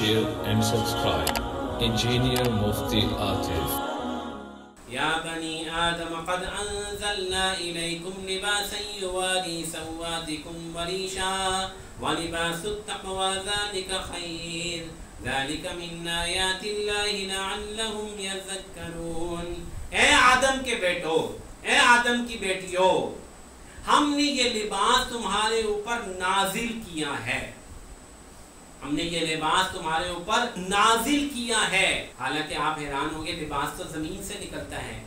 share and subscribe. Engineer Mufti Atif. یا بنی آدم قد انزلنا الیکم لباسا یواری سواتکم وریشا ولباس التقوی ذلک خیر ذلک من آیات اللہ لعلہم یذکرون۔ اے آدم کے بیٹو، اے آدم کی بیٹیوں، ہم نے یہ لباس تمہارے اوپر نازل کیا ہے، ہم نے یہ لباس تمہارے اوپر نازل کیا ہے۔ حالانکہ آپ حیران ہوگے، لباس تو زمین سے نکلتا ہے،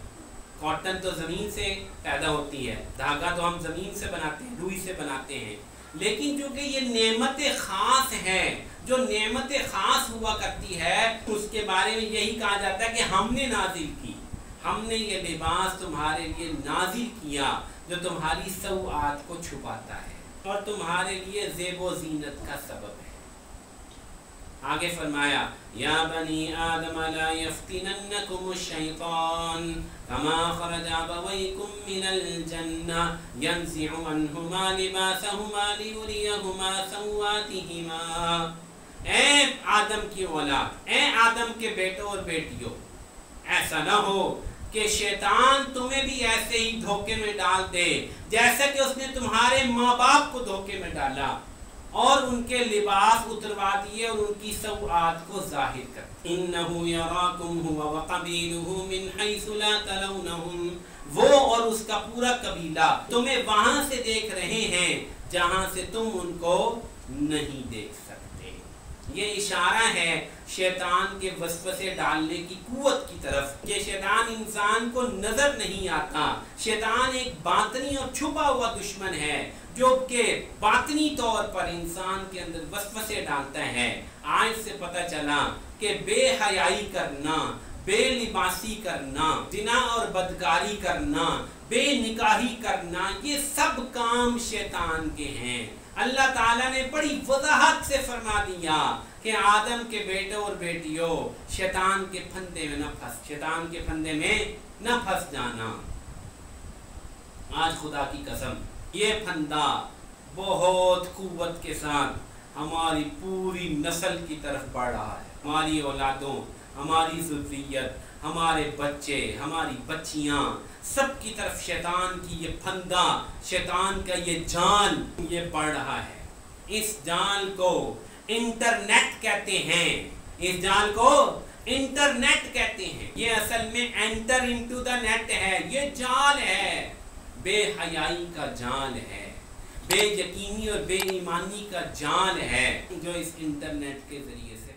کاٹن تو زمین سے پیدا ہوتی ہے، دھاگا تو ہم زمین سے بناتے ہیں، روئی سے بناتے ہیں، لیکن چونکہ یہ نعمت خاص ہے، جو نعمت خاص ہوا کرتی ہے، اس کے بارے میں یہی کہا جاتا ہے کہ ہم نے نازل کی، ہم نے یہ لباس تمہارے لیے نازل کیا جو تمہاری سوءات کو چھپاتا ہے اور تمہارے لیے زیب و زینت کا سبب ہے۔ آگے فرمایا یا بنی آدم لا یفتننکم الشیطان کما خرج ابویکم من الجنہ ینزع عنہما لباسہما لیریہما سواتہما۔ اے آدم کی اولاد، اے آدم کے بیٹوں اور بیٹیوں، ایسا نہ ہو کہ شیطان تمہیں بھی ایسے ہی دھوکے میں ڈال دے جیسا کہ اس نے تمہارے ماں باپ کو دھوکے میں ڈالا اور ان کے لباس اتروا دیے اور ان کی سوءات کو ظاہر کر۔ انہو یراکم ہوا وقبیلہ من حیث لا ترونہم، وہ اور اس کا پورا قبیلہ تمہیں وہاں سے دیکھ رہے ہیں جہاں سے تم ان کو نہیں دیکھ سکتے۔ یہ اشارہ ہے شیطان کے وسوسے ڈالنے کی قوت کی طرف کہ شیطان انسان کو نظر نہیں آتا۔ شیطان ایک باطنی اور چھپا ہوا دشمن ہے جو کہ باطنی طور پر انسان کے اندر وسوسے ڈالتا ہے۔ آج سے پتہ چلا کہ بے حیائی کرنا، بے لباسی کرنا، زنا اور بدکاری کرنا، بے نکاحی کرنا، یہ سب کام شیطان کے ہیں۔ اللہ تعالیٰ نے بڑی وضاحت سے فرما دیا کہ آدم کے بیٹوں اور بیٹیوں، شیطان کے پھندے میں نہ پھنس، شیطان کے پھندے میں نہ پھنس جانا۔ آج خدا کی قسم یہ پھندا بہت قوت کے ساتھ ہماری پوری نسل کی طرف بڑھ رہا ہے۔ ہماری اولادوں، ہماری ذریت، ہمارے بچے، ہماری بچیاں، سب کی طرف شیطان کی یہ پھندا، شیطان کا یہ جال یہ بڑھ رہا ہے۔ اس جال کو انٹرنیٹ کہتے ہیں، اس جال کو انٹرنیٹ کہتے ہیں۔ یہ اصل میں انٹر انٹو دا نیٹ ہے، یہ جال ہے، بے حیائی کا جال ہے، بے یقینی اور بے ایمانی کا جال ہے جو اس انٹرنیٹ کے ذریعے سے